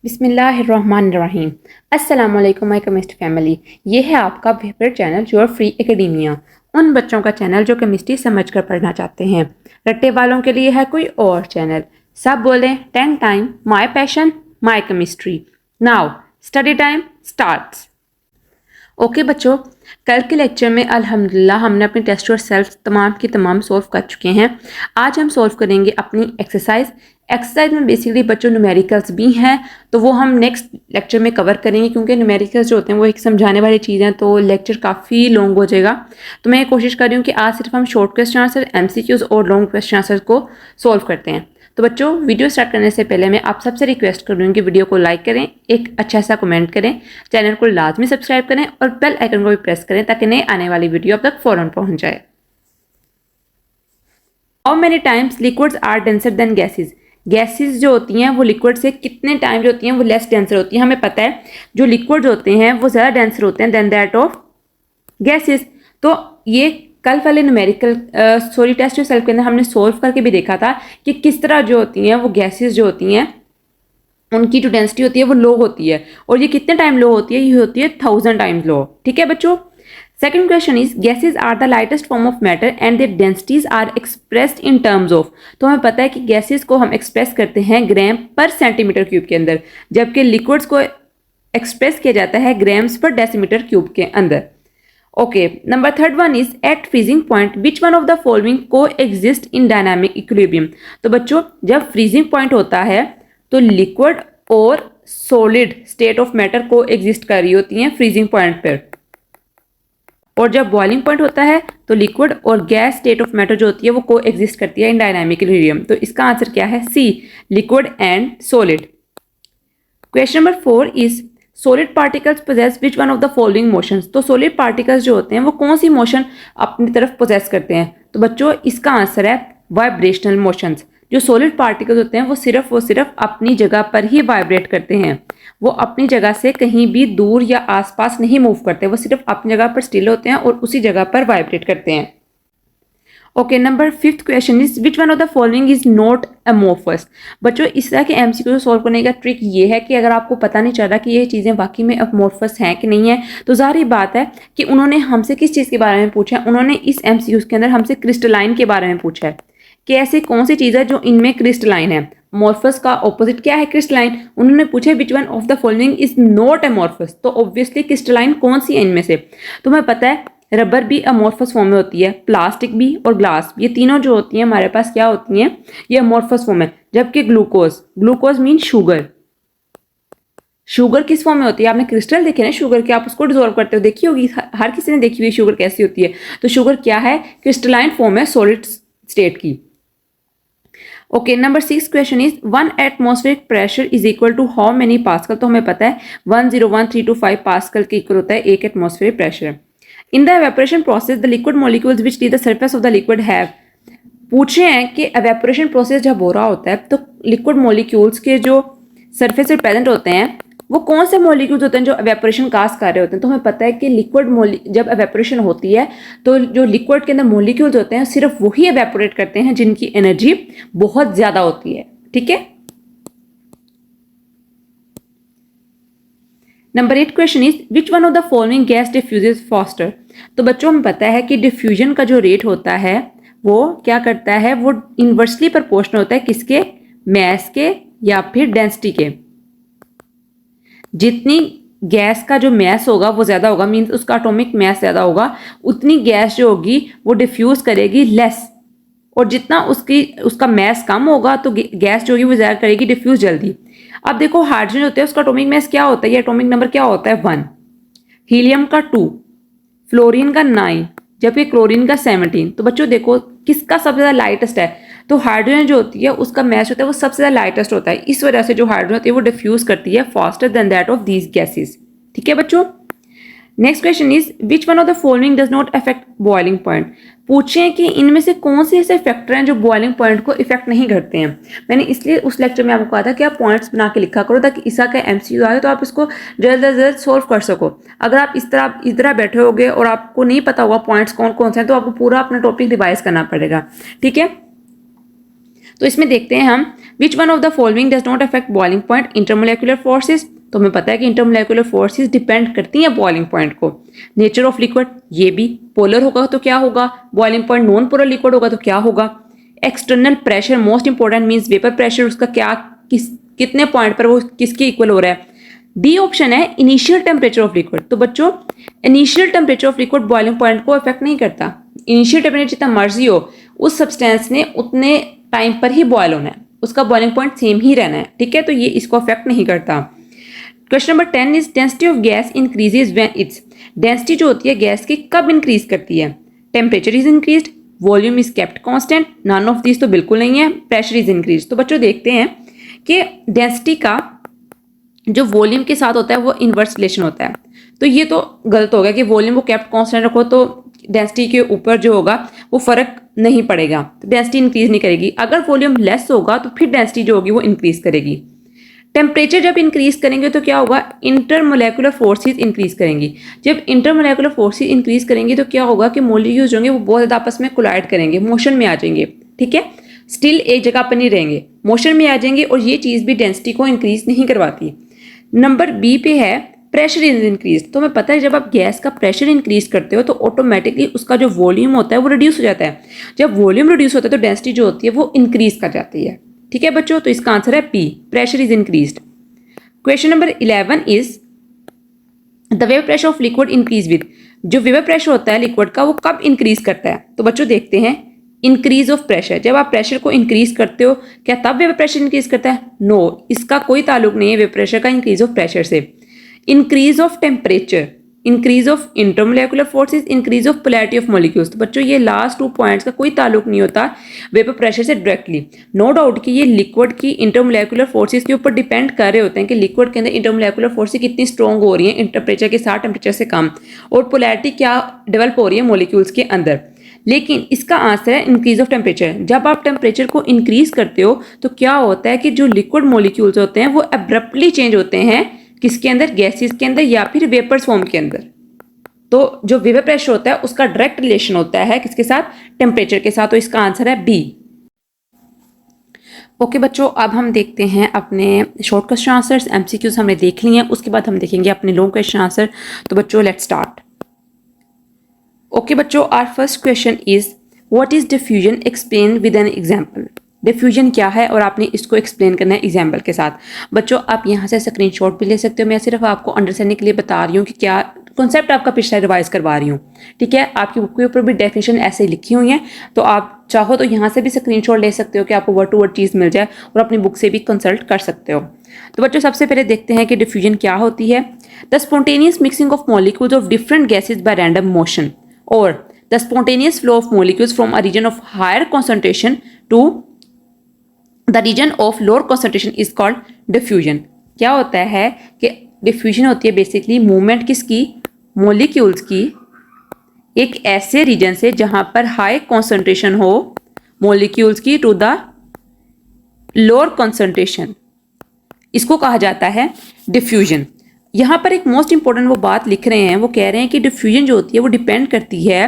बिस्मिल्लाहिर्रहमानिर्रहीम। अस्सलाम वालेकुम माय केमिस्ट फैमिली। ये है आपका favourite channel your free academia. उन बच्चों का चैनल जो केमिस्ट्री समझकर पढ़ना चाहते हैं। रट्टे वालों के लिए है कोई और चैनल। सब बोलें 10 time my passion my chemistry. Now study time starts. Okay बच्चों, कल के लेक्चर में अल्हम्दुलिल्लाह हमने अपनी टेस्ट और सेल्फ तमाम की तमाम सॉल्व कर चुके हैं। आज हम सॉल्व करेंगे अपनी एक्सरसाइज में बेसिकली बच्चों न्यूमेरिकल्स भी हैं, तो वो हम नेक्स्ट लेक्चर में कवर करेंगे क्योंकि न्यूमेरिकल्स जो होते हैं वो एक समझाने वाली चीज़ हैं, तो लेक्चर काफ़ी लॉन्ग हो जाएगा। तो मैं कोशिश कर रही हूँ कि आज सिर्फ हम शॉर्ट क्वेश्चन आंसर, MCQs और लॉन्ग क्वेश्चन आंसर को सॉल्व करते हैं। तो बच्चों, वीडियो स्टार्ट करने से पहले मैं आप सबसे रिक्वेस्ट कर रही हूँ कि वीडियो को लाइक करें, एक अच्छा सा कमेंट करें, चैनल को लाजमी सब्सक्राइब करें और बेल आइकन को भी प्रेस करें ताकि नए आने वाली वीडियो आप तक फ़ौरन पहुँच जाए। How many times liquids are denser than gases. Gases जो होती हैं वो लिक्विड से कितने टाइम जो होती हैं वो लेस डेंसर होती हैं। हमें पता है जो लिक्विड्स होते हैं वो ज़्यादा डेंसर होते हैं देन दैट ऑफ गैसेज। तो ये कल वाले न्यूमेरिकल टेस्ट सेल्फ के अंदर हमने सोल्व करके भी देखा था कि किस तरह जो होती हैं वो गैसेज जो होती हैं उनकी जो डेंसिटी होती है वो लो होती है, और ये कितने टाइम लो होती है, ये होती है 1000 टाइम्स लो। ठीक है बच्चों। Second question is gases are the lightest form of matter and their densities are expressed in terms of. तो हमें पता है कि गैसेज को हम एक्सप्रेस करते हैं ग्राम पर सेंटीमीटर क्यूब के अंदर, जबकि लिक्विड्स को एक्सप्रेस किया जाता है ग्राम्स पर डेसीमीटर क्यूब के अंदर। Okay, number third one is at freezing point which one of the following coexist in dynamic equilibrium. तो बच्चों, जब फ्रीजिंग पॉइंट होता है तो लिक्विड और सॉलिड स्टेट ऑफ मैटर को एग्जिस्ट कर रही होती हैं फ्रीजिंग पॉइंट पर, और जब बॉइलिंग पॉइंट होता है तो लिक्विड और गैस स्टेट ऑफ मैटर जो होती है वो को एग्जिस्ट करती है इन डायनामिक इक्विलिब्रियम। तो इसका आंसर क्या है? C, liquid and solid. Question number 4 is solid particles possess which one of the following motions. तो सॉलिड पार्टिकल्स जो होते हैं वो कौन सी मोशन अपनी तरफ पोजेस करते हैं? तो बच्चों, इसका आंसर है वाइब्रेशनल मोशंस। जो सॉलिड पार्टिकल्स होते हैं वो सिर्फ अपनी जगह पर ही वाइब्रेट करते हैं, वो अपनी जगह से कहीं भी दूर या आसपास नहीं मूव करते, वो सिर्फ अपनी जगह पर स्टिल होते हैं और उसी जगह पर वाइब्रेट करते हैं। Okay, number 5th question is which one of the following is not amorphous. बच्चों, इस तरह के MCQ सॉल्व करने का ट्रिक ये है कि अगर आपको पता नहीं चल रहा कि ये चीज़ें वाकई में अमोर्फस हैं कि नहीं है, तो जाहिर बात है कि उन्होंने हमसे किस चीज़ के बारे में पूछा है। उन्होंने इस MCQ के अंदर हमसे क्रिस्टलाइन के बारे में पूछा है कि ऐसी कौन सी चीज़ है जो इनमें क्रिस्टलाइन है। अमोर्फस का ऑपोजिट क्या है? क्रिस्टलाइन। उन्होंने पूछे विच one of the following is not amorphous, तो ऑब्वियसली क्रिस्टलाइन कौन सी है इनमें से? तुम्हें पता है रबर भी अमोर्फस फॉर्म में होती है, प्लास्टिक भी और ग्लास, ये तीनों जो होती हैं हमारे पास क्या होती हैं? ये अमोर्फस फॉर्म है। जबकि ग्लूकोज मीन शुगर किस फॉर्म में होती है? आपने क्रिस्टल देखे ना शुगर के, आप उसको डिजोल्व करते हो, देखी होगी, हर किसी ने देखी हुई शुगर कैसी होती है। तो शुगर क्या है? क्रिस्टलाइन फॉर्म है सॉलिड स्टेट की। Okay, number 6 question is 1 atmospheric pressure is equal to how many pascal. तो हमें पता है 101.325 पास्कल के इक्वल होता है एक atmospheric pressure. In the evaporation process the liquid molecules which leave the surface of the liquid have. पूछे हैं कि एवेपोरेशन प्रोसेस जब हो रहा होता है तो लिक्विड मॉलिक्यूल्स के जो सरफेस पर प्रेजेंट होते हैं वो कौन से मॉलिक्यूल्स होते हैं जो एवेपोरेशन काज कर रहे होते हैं? तो हमें पता है कि जब एवेपोरेशन होती है तो जो लिक्विड के अंदर मॉलिक्यूल्स होते हैं सिर्फ वही एवेपोरेट करते हैं जिनकी एनर्जी बहुत ज्यादा होती है। ठीक है। Number 8 question is which one of the following gas diffuses faster. तो बच्चों, हमें पता है कि डिफ्यूजन का जो रेट होता है वो क्या करता है? वो इनवर्सली प्रोपोर्शनल होता है किसके? मैस के या फिर डेंसिटी के। जितनी गैस का जो मैस होगा वो ज़्यादा होगा, मीन्स उसका एटॉमिक मैस ज़्यादा होगा, उतनी गैस जो होगी वो डिफ्यूज़ करेगी लेस, और जितना उसका मैस कम होगा तो गैस जो होगी वो ज़्यादा करेगी डिफ्यूज़ जल्दी। अब देखो, हाइड्रोजन होता है उसका एटॉमिक मैस क्या होता है? ये एटॉमिक नंबर क्या होता है? 1। हीलियम का 2, फ्लोरीन का 9, जबकि क्लोरीन का 17। तो बच्चों देखो किसका सबसे ज़्यादा लाइटेस्ट है? तो हाइड्रोजन जो होती है उसका मैस होता है वो सबसे ज़्यादा लाइटेस्ट होता है, इस वजह से जो हाइड्रोजन होती है वो डिफ्यूज करती है faster than that of these gases. ठीक है बच्चों। Next question is which one of the following does not affect boiling point. पूछे कि इनमें से कौन से ऐसे फैक्टर हैं जो बॉइलिंग पॉइंट को इफेक्ट नहीं करते हैं। मैंने इसलिए उस लेक्चर में आपको कहा था कि आप पॉइंट्स बना के लिखा करो ताकि इसका का MCQ आए तो आप इसको जल्द से जल्द सॉल्व कर सको। अगर आप इस तरह बैठे होगे और आपको नहीं पता होगा पॉइंट्स कौन कौन से हैं तो आपको पूरा अपना टॉपिक रिवाइज करना पड़ेगा। ठीक है। तो इसमें देखते हैं हम which one of the following does not affect boiling point? Intermolecular forces, तो हमें पता है कि इंटरमोलेकुलर फोर्सेज डिपेंड करती हैं बॉइलिंग पॉइंट को। नेचर ऑफ लिक्विड, ये भी पोलर होगा तो क्या होगा, boiling point non polar liquid होगा तो क्या होगा। External pressure, most important, means vapour pressure, उसका क्या कितने पॉइंट पर वो किसके इक्वल हो रहा है। डी ऑप्शन है इनिशियल टेम्परेचर ऑफ लिक्विड। तो बच्चों initial temperature of liquid boiling point को अफेक्ट नहीं करता। इनिशियल टेम्परेचर जितना मर्जी हो, उस सब्सटेंस ने उतने टाइम पर ही बॉयल होना है, उसका बॉइलिंग पॉइंट सेम ही रहना है, ठीक है, तो ये इसको अफेक्ट नहीं करता। Question number 10 is density of gas increases when it's, density जो होती है गैस की कब इंक्रीज करती है? Temperature is increased, volume is kept constant, none of this तो बिल्कुल नहीं है, प्रेशर इज इंक्रीज। तो बच्चों देखते हैं कि डेंसिटी का जो वॉल्यूम के साथ होता है वो इन्वर्स रिलेशन होता है। तो ये तो गलत हो गया कि वॉल्यूम को केप्ट कांस्टेंट रखो तो डेंसिटी के ऊपर जो होगा वो फर्क नहीं पड़ेगा, तो डेंसिटी इंक्रीज नहीं करेगी। अगर वॉल्यूम लेस होगा तो फिर डेंसिटी जो होगी वो इंक्रीज करेगी। टेम्परेचर जब इंक्रीज करेंगे तो क्या होगा, इंटरमोलेकुलर फोर्सेस इंक्रीज करेंगी। जब इंटरमोलेकुलर फोर्सेस इंक्रीज करेंगी तो क्या होगा कि मॉलिक्यूल्स होंगे वो बहुत ज़्यादा आपस में कोलाइड करेंगे, मोशन में आ जाएंगे, ठीक है, स्टिल एक जगह पर नहीं रहेंगे, मोशन में आ जाएंगे, और ये चीज़ भी डेंसिटी को इंक्रीज नहीं करवाती। नंबर बी पे है प्रेशर इज इंक्रीज। तो हमें पता है जब आप गैस का प्रेशर इंक्रीज करते हो तो ऑटोमेटिकली उसका जो वॉल्यूम होता है वो रिड्यूस हो जाता है। जब वॉल्यूम रिड्यूस होता है तो डेंसिटी जो होती है वो इंक्रीज कर जाती है, ठीक है बच्चों, तो इसका आंसर है P, pressure is increased. Question number 11 is the vapour pressure of liquid increase with, जो वेपर प्रेशर होता है लिक्विड का वो कब इंक्रीज करता है? तो बच्चों देखते हैं इंक्रीज ऑफ प्रेशर, जब आप प्रेशर को इंक्रीज करते हो क्या तब वेपर प्रेशर इंक्रीज करता है? नो, इसका कोई ताल्लुक नहीं है वेपर प्रेशर का इंक्रीज ऑफ प्रेशर से। Increase of temperature, increase of intermolecular forces, increase of polarity of molecules. तो बच्चों ये लास्ट 2 पॉइंट्स का कोई ताल्लुक नहीं होता वेपर प्रेशर से डायरेक्टली। नो डाउट कि ये लिक्विड की इंटरमोलेकुलर फोर्सेस के ऊपर डिपेंड कर रहे होते हैं कि लिक्विड के अंदर इंटरमोलेकुलर फोर्सेस कितनी स्ट्रॉन्ग हो रही हैं टेम्परेचर के साथ, टेम्परेचर से कम, और पोलैरिटी क्या डेवलप हो रही है मॉलिक्यूल्स के अंदर। लेकिन इसका आंसर है इंक्रीज ऑफ टेम्परेचर। जब आप टेम्परेचर को इंक्रीज करते हो तो क्या होता है कि जो लिक्विड मॉलिक्यूल्स होते हैं वो एब्रप्टली चेंज होते हैं, किसके अंदर, गैसेस के अंदर या फिर वेपर्स फॉर्म के अंदर। तो जो वेपर प्रेशर होता है उसका डायरेक्ट रिलेशन होता है किसके साथ, टेम्परेचर के साथ, तो इसका आंसर है बी। ओके बच्चों, अब हम देखते हैं अपने शॉर्ट क्वेश्चन आंसर्स, एमसीक्यूज हमने देख लिए हैं, उसके बाद हम देखेंगे अपने लॉन्ग क्वेश्चन आंसर। तो बच्चों लेट्स स्टार्ट। ओके बच्चों, our first question is what is diffusion, explain with an example. Diffusion क्या है और आपने इसको एक्सप्लेन करना है एग्जाम्पल के साथ। बच्चों आप यहाँ से स्क्रीनशॉट भी ले सकते हो, मैं सिर्फ आपको अंडरस्टैंडिंग के लिए बता रही हूँ कि क्या कॉन्सेप्ट आपका पिछला रिवाइज करवा रही हूँ, ठीक है। आपकी बुक के ऊपर भी डेफिनेशन ऐसे ही लिखी हुई है, तो आप चाहो तो यहाँ से भी स्क्रीनशॉट ले सकते हो कि आपको वर्ड टू वर्ड चीज़ मिल जाए, और अपनी बुक से भी कंसल्ट कर सकते हो। तो बच्चों सबसे पहले देखते हैं कि डिफ्यूजन क्या होती है। The spontaneous mixing of molecules of different gases bye random motion, और the spontaneous flow of molecules from a region of higher concentration to the region of lower concentration is called diffusion। क्या होता है कि diffusion होती है basically movement किसकी, molecules की एक ऐसे रीजन से जहां पर हाई कॉन्सेंट्रेशन हो मॉलिक्यूल्स की टू द लोअर कॉन्सेंट्रेशन, इसको कहा जाता है डिफ्यूजन। यहाँ पर एक मोस्ट इंपॉर्टेंट वो बात लिख रहे हैं, वो कह रहे हैं कि डिफ्यूजन जो होती है वो डिपेंड करती है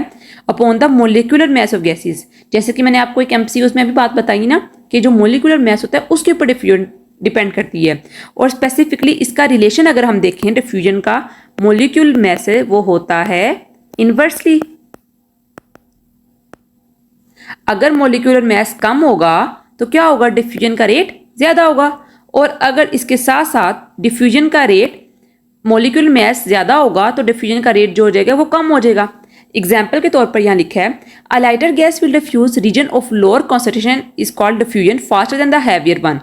upon the molecular mass of gases. जैसे कि मैंने आपको एक एमसीक्यूज में भी बात बताई ना कि जो मोलिकुलर मैस होता है उसके ऊपर डिफ्यूजन डिपेंड करती है, और स्पेसिफिकली इसका रिलेशन अगर हम देखें डिफ्यूजन का मोलिक्यूल मैस से, वो होता है इन्वर्सली। अगर मोलिकुलर मैस कम होगा तो क्या होगा, डिफ्यूजन का रेट ज्यादा होगा, और अगर इसके साथ साथ डिफ्यूजन का रेट मॉलिक्यूलर मैस ज्यादा होगा तो डिफ्यूजन का रेट जो हो जाएगा वो कम हो जाएगा। एग्जाम्पल के तौर पर यहाँ लिखा है a lighter gas will diffuse region of lower concentration is called diffusion faster than the heavier one.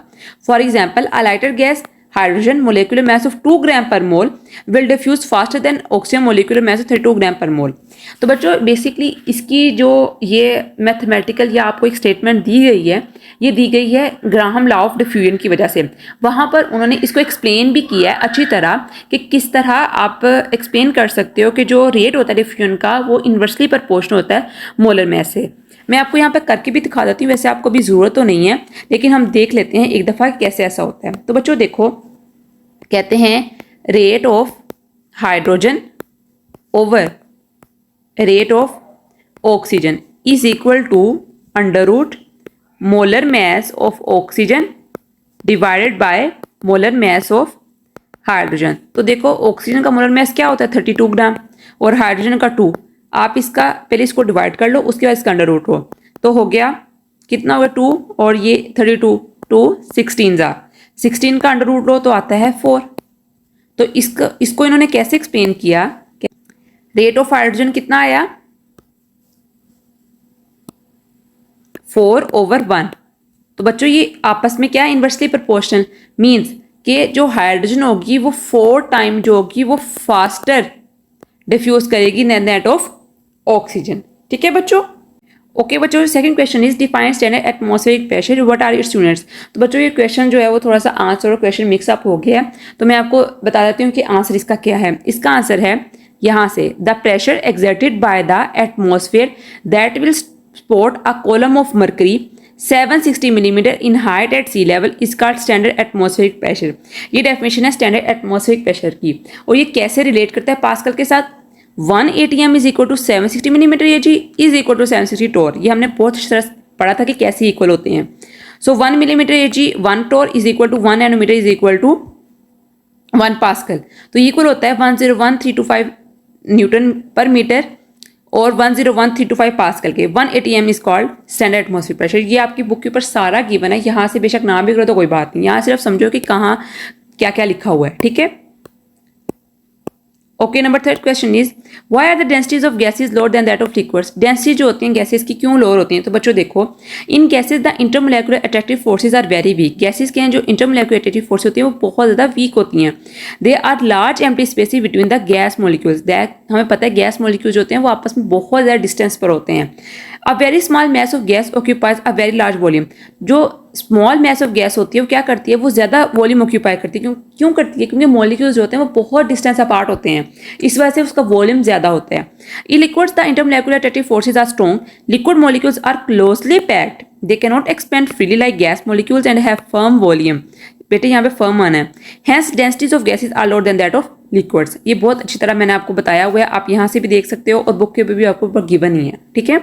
For example a lighter gas hydrogen molecular mass of 2 gram per mole will diffuse faster than oxygen molecular mass of 32 gram per mole. तो बच्चों basically इसकी जो ये mathematical या आपको एक statement दी गई है, ये दी गई है ग्राहम लॉ ऑफ डिफ्यूजन की वजह से। वहाँ पर उन्होंने इसको एक्सप्लेन भी किया है अच्छी तरह कि किस तरह आप एक्सप्लेन कर सकते हो कि जो रेट होता है डिफ्यूजन का वो इन्वर्सली प्रोपोर्शनल होता है मोलर मास से। मैं आपको यहाँ पर करके भी दिखा देती हूँ, वैसे आपको भी ज़रूरत तो नहीं है, लेकिन हम देख लेते हैं एक दफ़ा कैसे ऐसा होता है। तो बच्चों देखो, कहते हैं rate of hydrogen over rate of oxygen is equal to under root molar mass of oxygen divided by molar mass of hydrogen. तो देखो ऑक्सीजन का मोलर मास क्या होता है 32 ग्राम और हाइड्रोजन का 2। आप इसका पहले इसको डिवाइड कर लो, उसके बाद इसका अंडर रूट लो, तो हो गया कितना होगा 2 और ये 32, 2 16 का अंडर रूट लो तो आता है 4। तो इसको इन्होंने कैसे एक्सप्लेन किया, रेट ऑफ हाइड्रोजन कितना आया 4/1। तो बच्चों ये आपस में क्या इनवर्सली प्रोपोर्शनल, मींस कि जो हाइड्रोजन होगी वो 4 टाइम जो होगी वो फास्टर डिफ्यूज करेगी देन दैट ऑफ ऑक्सीजन। ठीक है बच्चों। ओके बच्चों, second question is define standard atmospheric pressure, what are its units. तो बच्चों ये क्वेश्चन जो है वो थोड़ा सा आंसर और क्वेश्चन मिक्सअप हो गया है, तो मैं आपको बता देती हूँ कि आंसर इसका क्या है। इसका आंसर है यहाँ से, the pressure exerted by the atmosphere that will support a column of mercury 760 millimetre in height at sea level is called standard atmospheric pressure. ये डेफिनेशन है स्टैंडर्ड एटमॉस्फेरिक प्रेशर की, और ये कैसे रिलेट करता है पास्कल के साथ। 1 atm is equal to 760 millimetre Ag is equal to 760 torr. ये हमने बहुत अच्छी तरह पढ़ा था कि कैसे इक्वल होते हैं। So 1 millimetre Ag 1 torr is equal to 1 nanometre is equal to 1 pascal. तो इक्वल होता है 101325 न्यूटन पर मीटर और 101325 पास्कल के। 1 atm is called standard atmospheric pressure. ये आपकी बुक के ऊपर सारा गिवन है, यहाँ से बेशक ना भी करो तो कोई बात नहीं, यहाँ सिर्फ समझो कि कहाँ क्या क्या लिखा हुआ है। ठीक है। Okay, number third question is why are the densities of gases lower than that of liquids. Density जो होती हैं गैसेज की क्यों लोअर होती हैं। तो बच्चों देखो, in gases the intermolecular attractive forces are very weak. Gases के हैं जो इंटरमोलेकुलर अट्रैक्टिव फोर्स होती हैं वो बहुत ज़्यादा वीक होती हैं। They are large empty spaces between the gas molecules. That हमें पता है गैस मोलिक्यूल्स होते हैं वो आपस में बहुत ज़्यादा डिस्टेंस पर होते हैं। A very small mass of gas occupies a very large volume. जो स्मॉल मैस ऑफ गैस होती है वो क्या करती है, वो ज़्यादा वॉल्यूम ऑक्यूपाई करती है। क्यों करती है, क्योंकि मॉलिक्यूल्स जो होते हैं वो बहुत डिस्टेंस अपार्ट होते हैं, इस वजह से उसका वॉल्यूम ज़्यादा होता है। In liquids the intermolecular attractive forces are strong. Liquid molecules are closely packed, they can not expand freely like gas molecules and have firm volume. बेटे यहाँ पे फर्म आना है। Hence densities of gases are lower than that of liquids. ये बहुत अच्छी तरह मैंने आपको बताया हुआ है, आप यहाँ से भी देख सकते हो और बुक के ऊपर भी आपको गिवन ही है। ठीक है।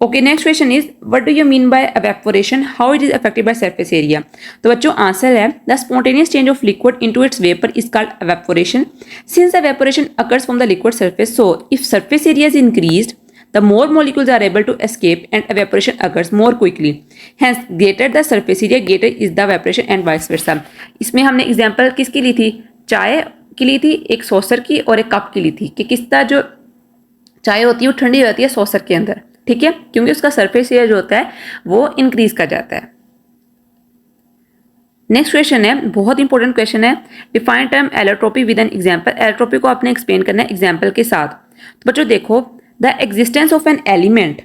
Okay, next question is what do you mean by evaporation, how it is affected by surface area. तो बच्चों आंसर है the spontaneous change of liquid into its vapour is called evaporation. Since evaporation occurs from the liquid surface, so if surface area is increased the more molecules are able to escape and evaporation occurs more quickly. Hence greater the surface area greater is the evaporation and vice versa. इसमें हमने example किसकी ली थी, चाय की ली थी, एक saucer की और एक कप की ली थी, कि किस तरह जो चाय होती है वो ठंडी रहती है सॉसर के अंदर। ठीक है, क्योंकि उसका सरफेस एरिया जो होता है वो इंक्रीज कर जाता है। नेक्स्ट क्वेश्चन है, बहुत इंपॉर्टेंट क्वेश्चन है, define term allotropy with an example. Allotropy को आपने एक्सप्लेन करना है एग्जांपल के साथ। तो बच्चों देखो, the existence of an element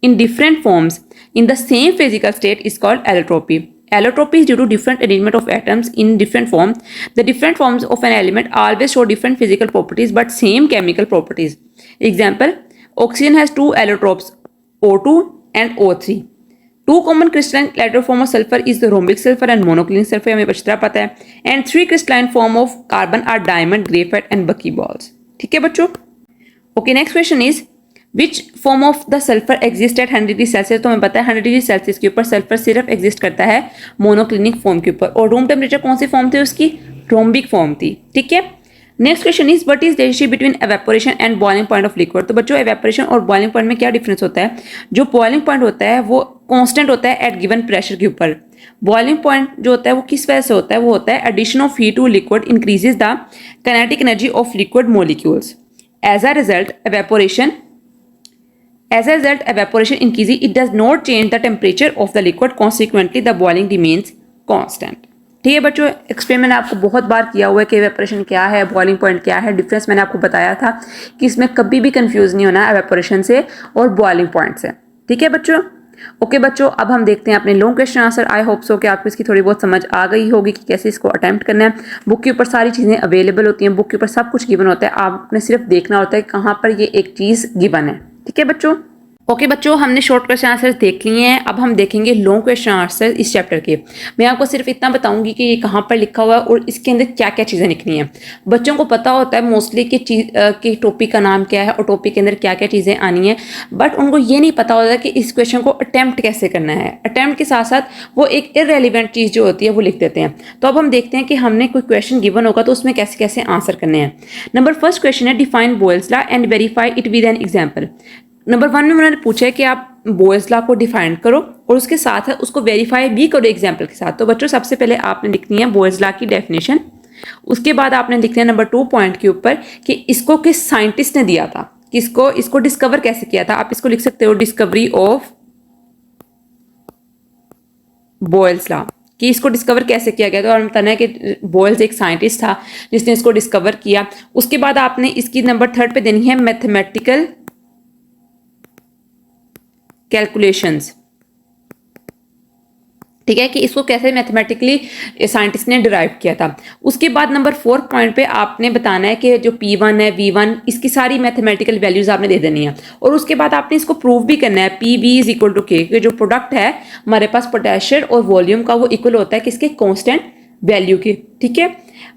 in different forms in the same physical state is called allotropy. Allotropy is due to different arrangement of atoms in different forms. The different forms of an element always show different physical properties but same chemical properties. Example, oxygen has two allotropes, O2 and O3. Two common crystalline lateral form of sulfur is the rhombic sulfur and monoclinic sulfur, हमें अच्छी तरह पता है, and three crystalline form of carbon are diamond, graphite and buckyballs. ठीक है बच्चों। Okay, next question is which form of the sulphur exist at 100 degree Celsius. तो हमें पता है 100 डिग्री सेल्सियस के ऊपर सल्फर सिर्फ एग्जिस्ट करता है मोनोक्लिनिक फॉर्म के ऊपर, और रूम टेम्परेचर कौन सी फॉर्म थी उसकी, रोम्बिक फॉर्म थी। ठीक है। Next question is what is the ratio between evaporation and boiling point of liquid. तो बच्चों एवेपोरेशन और बॉइलिंग पॉइंट में क्या डिफरेंस होता है, जो बॉइलिंग पॉइंट होता है वो कांस्टेंट होता है एट गिवन प्रेशर के ऊपर। बॉइलिंग पॉइंट जो होता है वो किस वजह से होता है, वो होता है addition of heat to liquid increases the kinetic energy of liquid molecules. As a result, evaporation increases. It does not change the temperature of the liquid. Consequently, the boiling remains constant. ठीक है बच्चों, explain मैंने आपको बहुत बार किया हुआ है कि एवेपोरेशन क्या है, बॉइलिंग पॉइंट क्या है। डिफरेंस मैंने आपको बताया था कि इसमें कभी भी कंफ्यूज नहीं होना एवेपोरेशन से और बॉइलिंग पॉइंट से। ठीक है बच्चों। ओके बच्चों, अब हम देखते हैं अपने long question answer. I hope so कि आपको इसकी थोड़ी बहुत समझ आ गई होगी कि कैसे इसको अटेम्प्ट करना है। बुक के ऊपर सारी चीज़ें अवेलेबल होती हैं, बुक के ऊपर सब कुछ गिवन होता है, आपने सिर्फ देखना होता है कहाँ पर ये एक चीज़ गिवन है। ठीक है बच्चों। ओके बच्चों, हमने शॉर्ट क्वेश्चन आंसर्स देख लिए हैं। अब हम देखेंगे लॉन्ग क्वेश्चन आंसर इस चैप्टर के। मैं आपको सिर्फ इतना बताऊंगी कि ये कहाँ पर लिखा हुआ है और इसके अंदर क्या क्या चीज़ें लिखनी है। बच्चों को पता होता है मोस्टली कि कि टॉपिक का नाम क्या है और टॉपिक के अंदर क्या क्या चीज़ें आनी है, बट उनको ये नहीं पता होता कि इस क्वेश्चन को अटैम्प्ट कैसे करना है। अटैम्प्ट के साथ साथ वो एक इररेलेवेंट चीज़ जो होती है वो लिख देते हैं। तो अब हम देखते हैं कि हमने कोई क्वेश्चन गिवन होगा तो उसमें कैसे कैसे आंसर करने हैं। नंबर फर्स्ट क्वेश्चन है define Boyle's law and verify it with an example. Number 1 में उन्होंने पूछा है कि आप बोयल्स लॉ को डिफाइन करो और उसके साथ है उसको वेरीफाई भी करो एग्जाम्पल के साथ। तो बच्चों सबसे पहले आपने लिखनी है बोयल्स लॉ की डेफिनेशन। उसके बाद आपने लिखना है नंबर 2 पॉइंट के ऊपर कि इसको किस साइंटिस्ट ने दिया था, किसको इसको डिस्कवर कैसे किया था। आप इसको लिख सकते हो डिस्कवरी ऑफ बोयल्स लॉ, कि इसको डिस्कवर कैसे किया गया था। और बताना है कि बोयल्स एक साइंटिस्ट था जिसने इसको डिस्कवर किया। उसके बाद आपने इसकी नंबर 3 पे देनी है मैथमेटिकल कैलकुलेशंस। ठीक है, कि इसको कैसे मैथमेटिकली साइंटिस्ट ने डिराइव किया था। उसके बाद नंबर 4 पॉइंट पे आपने बताना है कि जो P1 है V1 इसकी सारी मैथमेटिकल वैल्यूज आपने दे देनी है। और उसके बाद आपने इसको प्रूव भी करना है PV is equal to K, कि जो प्रोडक्ट है हमारे पास पोटेंशियल और वॉल्यूम का वो इक्वल होता है किसके, कांस्टेंट वैल्यू के। ठीक है,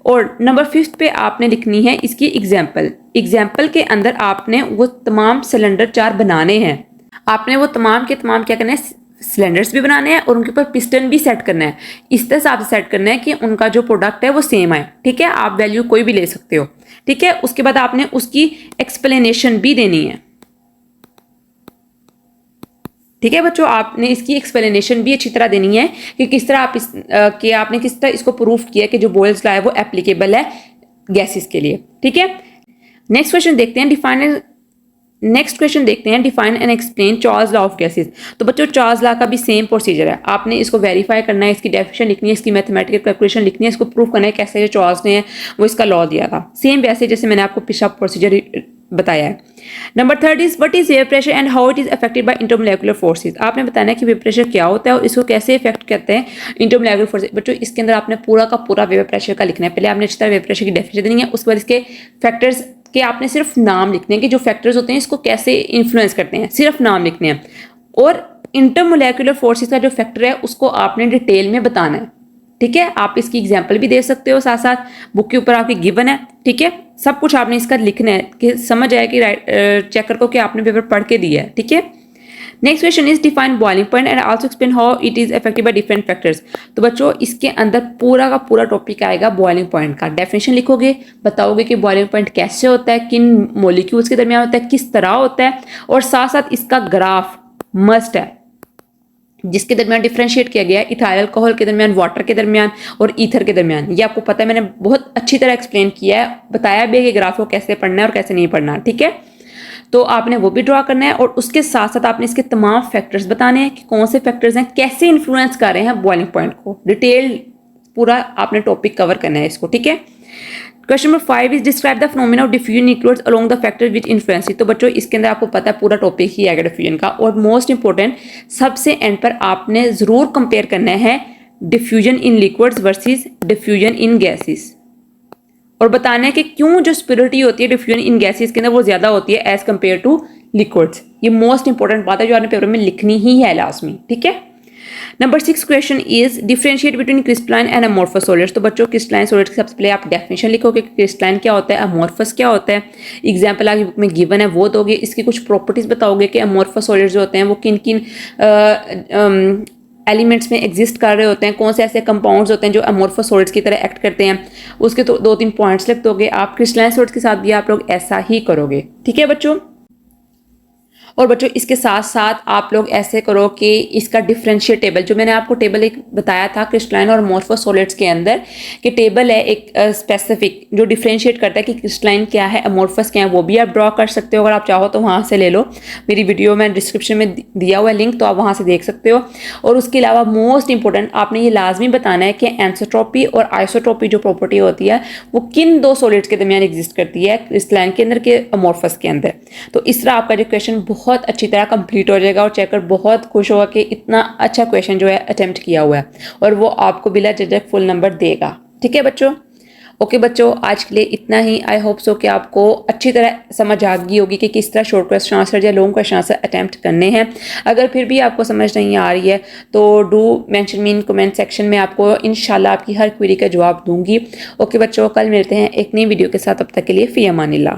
और नंबर 5 पे आपने लिखनी है इसकी एग्जाम्पल। एग्जाम्पल के अंदर आपने वो तमाम सिलेंडर 4 बनाने हैं। आपने वो तमाम के तमाम क्या करना है, सिलेंडर्स भी बनाने हैं और उनके ऊपर पिस्टन भी सेट करना है। इस तरह से आप सेट करना है कि उनका जो प्रोडक्ट है वो सेम आए। ठीक है, आप वैल्यू कोई भी ले सकते हो। ठीक है, उसके बाद आपने उसकी एक्सप्लेनेशन भी देनी है। ठीक है बच्चों, आपने इसकी एक्सप्लेनेशन भी अच्छी तरह देनी है कि किस तरह आप आपने किस तरह इसको प्रूफ किया कि जो बोयल्स लॉ है वो एप्लीकेबल है गैसेस के लिए। ठीक है, नेक्स्ट क्वेश्चन देखते हैं define and explain Charles law of gases. तो बच्चों चार्ल्स लॉ का भी सेम प्रोसीजर है। आपने इसको वेरीफाई करना है, इसकी डेफिनेशन लिखनी है, इसकी मैथमेटिकल कैलकुलेशन लिखनी है, इसको प्रूव करना है कैसे जो चार्ल्स ने वो इसका लॉ दिया था, सेम वैसे जैसे मैंने आपको पिछला प्रोसीजर बताया है। Number 3 is what is air pressure and how it is affected by intermolecular forces. आपने बताना है कि वेपर प्रेशर क्या होता है और इसको कैसे इफेक्ट करते हैं इंटरमोलेकुलर फोर्सेज। बच्चों इसके अंदर आपने पूरा का पूरा वेपर प्रेशर का लिखना है। पहले आपने अच्छी तरह वेपर प्रेशर की डेफिनेशन देनी है, उसके बाद इसके फैक्टर्स के आपने सिर्फ नाम लिखने हैं कि जो फैक्टर्स होते हैं इसको कैसे इन्फ्लुएंस करते हैं, सिर्फ नाम लिखने हैं। और इंटरमोलेकुलर फोर्सेज का जो फैक्टर है उसको आपने डिटेल में बताना है। ठीक है, आप इसकी एग्जाम्पल भी दे सकते हो, साथ साथ बुक के ऊपर आपकी गिवन है। ठीक है, सब कुछ आपने इसका लिखना है कि समझ आए कि चेक कर को कि आपने पेपर पढ़ के दिया है। ठीक है, next question is define boiling point and also explain how it is affected by different factors. तो बच्चों इसके अंदर पूरा का पूरा टॉपिक आएगा बॉइलिंग पॉइंट का। डेफिनेशन लिखोगे, बताओगे कि बॉइलिंग पॉइंट कैसे होता है, किन मॉलिक्यूल्स के दरमियान होता है, किस तरह होता है, और साथ साथ इसका ग्राफ मस्ट है जिसके दरमियान डिफरेंशिएट किया गया है इथाइल अल्कोहल के दरमियान, वाटर के दरमियान और ईथर के दरमियान। ये आपको पता है, मैंने बहुत अच्छी तरह एक्सप्लेन किया है, बताया भी है कि ग्राफ को कैसे पढ़ना है और कैसे नहीं पढ़ना। ठीक है, तो आपने वो भी ड्रॉ करना है और उसके साथ साथ आपने इसके तमाम फैक्टर्स बताने हैं कि कौन से फैक्टर्स हैं, कैसे इन्फ्लुएंस कर रहे हैं बॉइलिंग पॉइंट को। डिटेल पूरा आपने टॉपिक कवर करना है इसको। ठीक है, question number 5 is describe the phenomena of diffusion nuclears along the factor which influence. तो बच्चों इसके अंदर आपको पता है पूरा टॉपिक ही आएगा डिफ्यूजन का। और मोस्ट इंपॉर्टेंट सबसे एंड पर आपने जरूर कंपेयर करना है diffusion in liquids versus diffusion in gases, और बताना है कि क्यों जो स्पिरिटी होती है डिफ्यूजन इन गैसेस के अंदर वो ज्यादा होती है एज कंपेयर टू लिक्विड्स। ये मोस्ट इंपॉर्टेंट बात है जो आपने पेपर में लिखनी ही है लास्ट में। ठीक है, number 6 question is differentiate between crystalline and amorphous solids. तो बच्चों क्रिस्टलाइन सॉलिड्स की सबसे पहले आप डेफिनेशन लिखोगे कि क्रिस्टलाइन क्या होता है, अमोर्फस क्या होता है। एग्जाम्पल आपकी बुक में गिवन है वो दोगे, इसकी कुछ प्रॉपर्टीज बताओगे कि अमोर्फस सॉलिड्स जो होते हैं वो किन किन एलिमेंट्स में एग्जिस्ट कर रहे होते हैं, कौन से ऐसे कंपाउंड्स होते हैं जो अमोर्फस सॉलिड्स की तरह एक्ट करते हैं। उसके तो 2-3 पॉइंट्स लिख दोगे। आप क्रिस्टलाइन सॉलिड्स के साथ भी आप लोग ऐसा ही करोगे। ठीक है बच्चों, और बच्चों इसके साथ साथ आप लोग ऐसे करो कि इसका डिफरेंशिएट टेबल, जो मैंने आपको टेबल एक बताया था क्रिस्टलाइन और अमोर्फस सॉलिड्स के अंदर, कि टेबल है एक स्पेसिफिक जो डिफरेंशिएट करता है कि क्रिस्टलाइन क्या है, अमोर्फस क्या है, वो भी आप ड्रॉ कर सकते हो। अगर आप चाहो तो वहाँ से ले लो, मेरी वीडियो में डिस्क्रिप्शन में दिया हुआ है लिंक, तो आप वहाँ से देख सकते हो। और उसके अलावा मोस्ट इंपॉर्टेंट आपने ये लाजमी बताना है कि एंसोट्रोपी और आइसोट्रोपी जो प्रॉपर्टी होती है वो किन 2 सॉलिड्स के दरमियान एग्जिस्ट करती है, क्रिस्टलाइन के अंदर के अमोर्फस के अंदर। तो इस तरह आपका जो क्वेश्चन बहुत अच्छी तरह कंप्लीट हो जाएगा और चेकर बहुत खुश होगा कि इतना अच्छा क्वेश्चन जो है अटेम्प्ट किया हुआ है, और वो आपको बिला झिझक फुल नंबर देगा। ठीक है बच्चों, ओके बच्चों, आज के लिए इतना ही। आई होप सो कि आपको अच्छी तरह समझ आ गई होगी कि किस तरह शॉर्ट क्वेश्चन आंसर या लॉन्ग क्वेश्चन आंसर अटैम्प्ट करने हैं। अगर फिर भी आपको समझ नहीं आ रही है तो do mention me in comment section में, आपको इंशाल्लाह आपकी हर क्वेरी का जवाब दूंगी। ओके बच्चों, कल मिलते हैं एक नई वीडियो के साथ। तब तक के लिए फ़ी अमानिल्लाह।